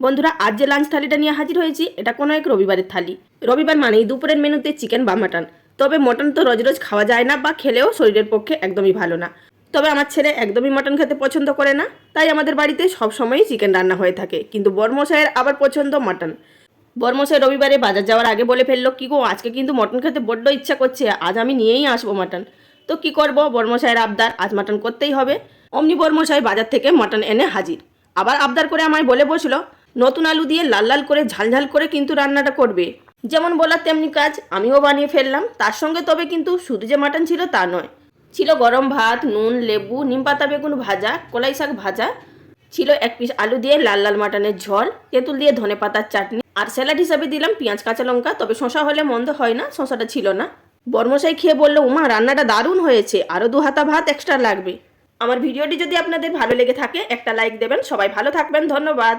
বন্ধুরা, আজ যে লাঞ্চ থালিটা নিয়ে হাজির হয়েছি এটা কোনো এক রবিবারের থালি। রবিবার মানেই দুপুরের মেনুতে চিকেন বা মাটন। তবে মটন তো রোজ রোজ খাওয়া যায় না, বা খেলেও শরীরের পক্ষে একদমই ভালো না। তবে আমার ছেলে একদমই মটন খেতে পছন্দ করে না, তাই আমাদের বাড়িতে সবসময়ই চিকেন রান্না হয়ে থাকে। কিন্তু বড়মশাইয়ের আবার পছন্দ মটন। বড়মশাই রবিবারে বাজার যাওয়ার আগে বলে ফেললো, কি গো আজকে কিন্তু মটন খেতে বড্ড ইচ্ছা করছে, আজ আমি নিয়েই আসবো মটন। তো কি করব, বড়মশাইয়ের আবদার, আজ মটন করতেই হবে। অমনি বড়মশাই বাজার থেকে মটন এনে হাজির। আবার আবদার করে আমায় বলে বসলো, নতুন আলু দিয়ে লাল লাল করে ঝালঝাল করে কিন্তু রান্নাটা করবে। যেমন বলার তেমনি কাজ, আমিও বানিয়ে ফেললাম তার সঙ্গে। তবে কিন্তু শুধু যে মাটন ছিল তা নয়, ছিল গরম ভাত, নুন, লেবু, নিমপাতা বেগুন ভাজা, কলাই শাক ভাজা, ছিল এক পিস আলু দিয়ে লাল লাল মাটনের ঝোল, তেঁতুল দিয়ে ধনে পাতার চাটনি, আর স্যালাড হিসাবে দিলাম পেঁয়াজ কাঁচা লঙ্কা। তবে শশা হলে মন্দ হয় না, শশাটা ছিল না। বর্মশাই খেয়ে বললো, উমা রান্নাটা দারুণ হয়েছে, আরও 2 হাতা ভাত এক্সট্রা লাগবে। আমার ভিডিওটি যদি আপনাদের ভালো লেগে থাকে একটা লাইক দেবেন। সবাই ভালো থাকবেন, ধন্যবাদ।